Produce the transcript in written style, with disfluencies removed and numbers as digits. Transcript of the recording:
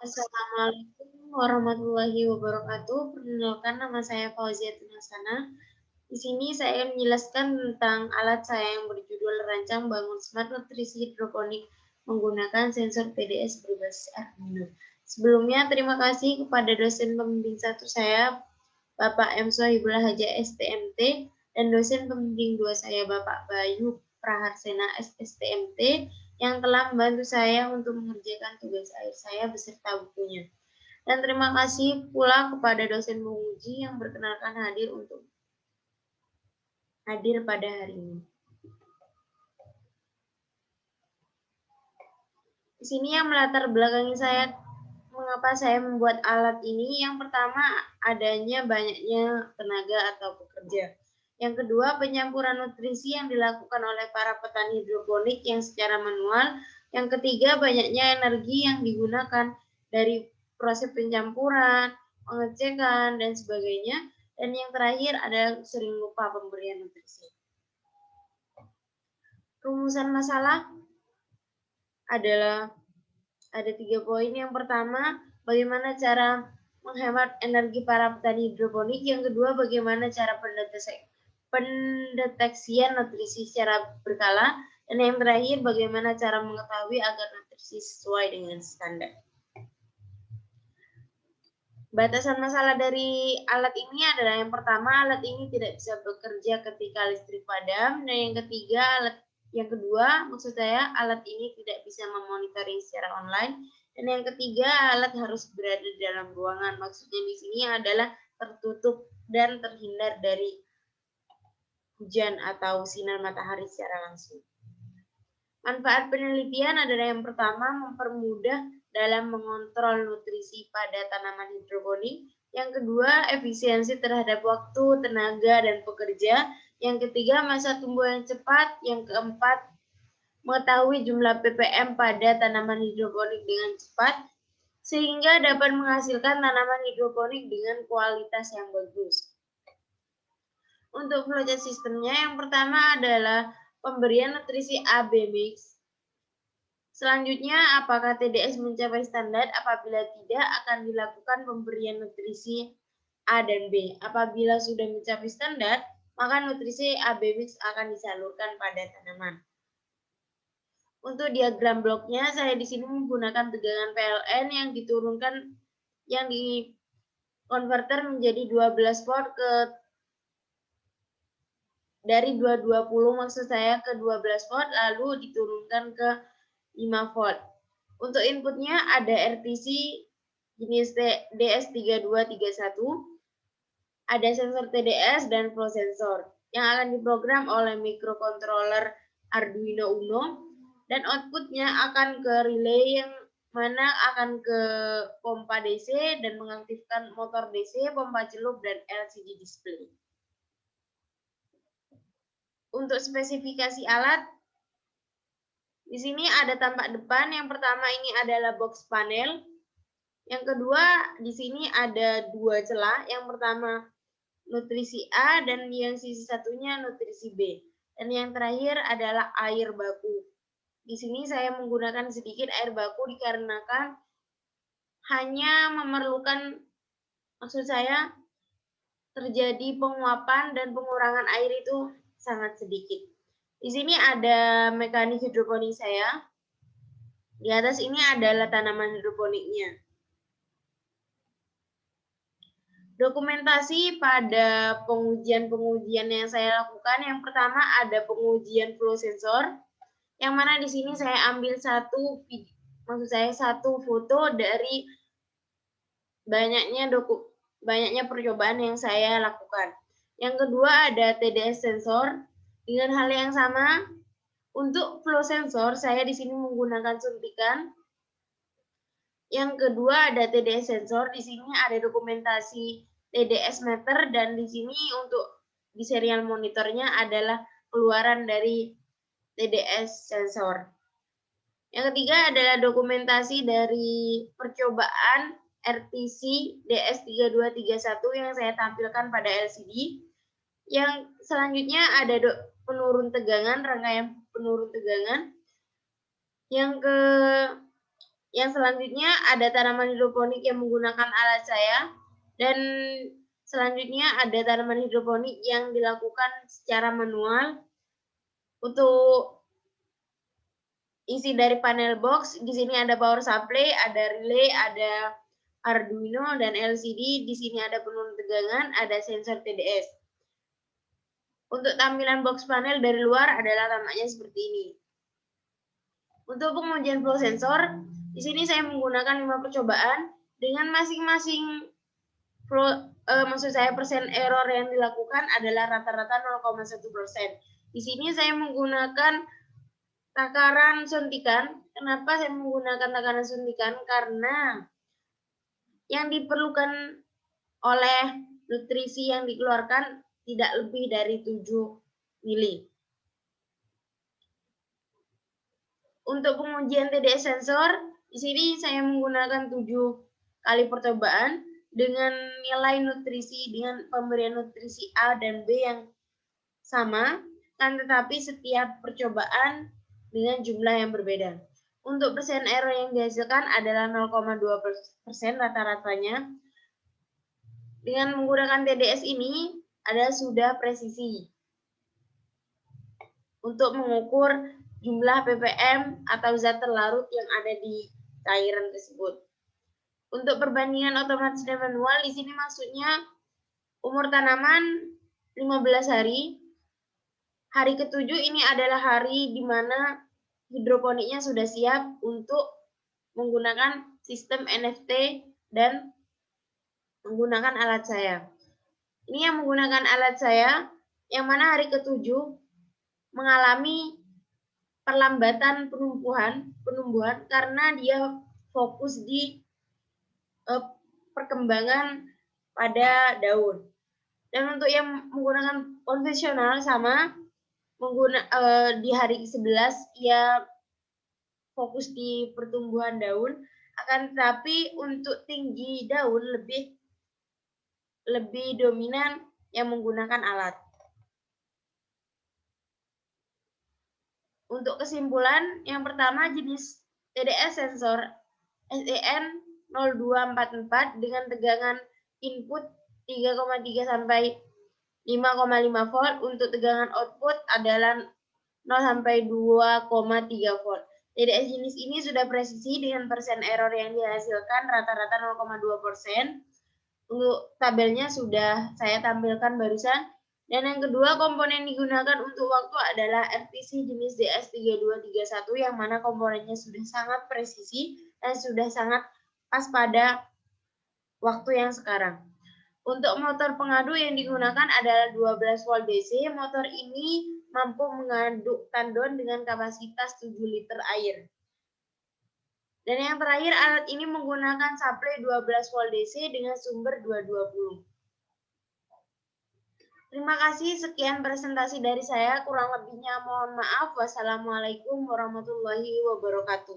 Assalamualaikum warahmatullahi wabarakatuh. Perkenalkan, nama saya Fauzia Tunasana. Di sini saya akan menjelaskan tentang alat saya yang berjudul Rancang Bangun Smart Nutrisi Hidroponik menggunakan sensor TDS berbasis Arduino. Sebelumnya, terima kasih kepada dosen pembimbing satu saya, Bapak M. Sohibullah Haja STMT, dan dosen pembimbing dua saya, Bapak Bayu Praharsena SSTMT, yang telah membantu saya untuk mengerjakan tugas akhir saya beserta bukunya. Dan terima kasih pula kepada dosen penguji yang berkenankan hadir pada hari ini. Di sini yang melatar belakangi saya mengapa saya membuat alat ini. Yang pertama, adanya banyaknya tenaga atau pekerja. Yang kedua, penyampuran nutrisi yang dilakukan oleh para petani hidroponik yang secara manual. Yang ketiga, banyaknya energi yang digunakan dari proses pencampuran, pengecekan, dan sebagainya. Dan yang terakhir adalah sering lupa pemberian nutrisi. Rumusan masalah adalah ada 3 poin. Yang pertama, bagaimana cara menghemat energi para petani hidroponik. Yang kedua, bagaimana cara pendeteksian nutrisi secara berkala. Dan yang terakhir, bagaimana cara mengetahui agar nutrisi sesuai dengan standar. Batasan masalah dari alat ini adalah yang pertama, alat ini tidak bisa bekerja ketika listrik padam. Dan yang kedua, maksud saya, alat ini tidak bisa memonitoring secara online. Dan yang ketiga, alat harus berada di dalam ruangan. Maksudnya di sini adalah tertutup dan terhindar dari hujan atau sinar matahari secara langsung. Manfaat penelitian adalah yang pertama, mempermudah dalam mengontrol nutrisi pada tanaman hidroponik. Yang kedua, efisiensi terhadap waktu, tenaga, dan pekerja. Yang ketiga, masa tumbuh yang cepat. Yang keempat, mengetahui jumlah ppm pada tanaman hidroponik dengan cepat, sehingga dapat menghasilkan tanaman hidroponik dengan kualitas yang bagus. Untuk flowchart sistemnya, yang pertama adalah pemberian nutrisi AB mix. Selanjutnya, apakah TDS mencapai standar? Apabila tidak, akan dilakukan pemberian nutrisi A dan B. Apabila sudah mencapai standar, maka nutrisi AB mix akan disalurkan pada tanaman. Untuk diagram bloknya, saya di sini menggunakan tegangan PLN yang diturunkan, yang dikonverter menjadi 12 volt dari 220 maksud saya ke 12 volt, lalu diturunkan ke 5 volt. Untuk inputnya ada RTC jenis DS3231, ada sensor TDS dan flow sensor yang akan diprogram oleh microcontroller Arduino Uno, dan outputnya akan ke relay yang mana akan ke pompa DC dan mengaktifkan motor DC, pompa celup, dan LCD display. Untuk spesifikasi alat, di sini ada tampak depan. Yang pertama ini adalah box panel. Yang kedua, di sini ada 2 celah. Yang pertama nutrisi A dan yang sisi satunya nutrisi B. Dan yang terakhir adalah air baku. Di sini saya menggunakan sedikit air baku dikarenakan hanya memerlukan, maksud saya, terjadi penguapan dan pengurangan air itu sangat sedikit. Di sini ada mekanik hidroponik saya. Di atas ini adalah tanaman hidroponiknya. Dokumentasi pada pengujian-pengujian yang saya lakukan, yang pertama ada pengujian flow sensor, yang mana di sini saya ambil satu foto dari banyaknya percobaan yang saya lakukan. Yang kedua ada TDS sensor. Dengan hal yang sama, untuk flow sensor saya di sini menggunakan suntikan. Yang kedua ada TDS sensor. Di sini ada dokumentasi TDS meter, dan di sini untuk di serial monitornya adalah keluaran dari TDS sensor. Yang ketiga adalah dokumentasi dari percobaan RTC DS3231 yang saya tampilkan pada LCD. Yang selanjutnya ada penurun tegangan, rangkaian penurun tegangan. Yang selanjutnya ada tanaman hidroponik yang menggunakan alat saya, dan selanjutnya ada tanaman hidroponik yang dilakukan secara manual. Untuk isi dari panel box, di sini ada power supply, ada relay, ada Arduino dan LCD. Di sini ada penurun tegangan, ada sensor TDS. Untuk tampilan box panel dari luar adalah tampaknya seperti ini. Untuk pengujian flow sensor, di sini saya menggunakan 5 percobaan dengan masing-masing persen error yang dilakukan adalah rata-rata 0,1%. Di sini saya menggunakan takaran suntikan. Kenapa saya menggunakan takaran suntikan? Karena yang diperlukan oleh nutrisi yang dikeluarkan tidak lebih dari 7 mili. Untuk pengujian TDS sensor, di sini saya menggunakan 7 kali percobaan dengan nilai nutrisi dengan pemberian nutrisi A dan B yang sama, kan tetapi setiap percobaan dengan jumlah yang berbeda. Untuk persen error yang dihasilkan adalah 0,2% rata-ratanya. Dengan menggunakan TDS ini ada sudah presisi untuk mengukur jumlah ppm atau zat terlarut yang ada di cairan tersebut. Untuk perbandingan otomatis dan manual, di sini maksudnya umur tanaman 15 hari. Hari ke-7 ini adalah hari di mana hidroponiknya sudah siap untuk menggunakan sistem NFT dan menggunakan alat saya. Ini yang menggunakan alat saya, yang mana hari ke-7 mengalami perlambatan penumbuhan karena dia fokus di perkembangan pada daun. Dan untuk yang menggunakan konvensional sama di hari ke-11 ia fokus di pertumbuhan daun, akan tetapi untuk tinggi daun lebih dominan yang menggunakan alat. Untuk kesimpulan, yang pertama jenis TDS sensor SEN 0244 dengan tegangan input 3,3 sampai 5,5 volt, untuk tegangan output adalah 0 sampai 2,3 volt. TDS jenis ini sudah presisi dengan persen error yang dihasilkan rata-rata 0,2%. Untuk tabelnya sudah saya tampilkan barusan. Dan yang kedua, komponen digunakan untuk waktu adalah RTC jenis DS3231 yang mana komponennya sudah sangat presisi dan sudah sangat pas pada waktu yang sekarang. Untuk motor pengadu yang digunakan adalah 12 volt DC. Motor ini mampu mengaduk tandon dengan kapasitas 7 liter air. Dan yang terakhir, alat ini menggunakan supply 12 volt DC dengan sumber 220. Terima kasih, sekian presentasi dari saya. Kurang lebihnya mohon maaf. Wassalamualaikum warahmatullahi wabarakatuh.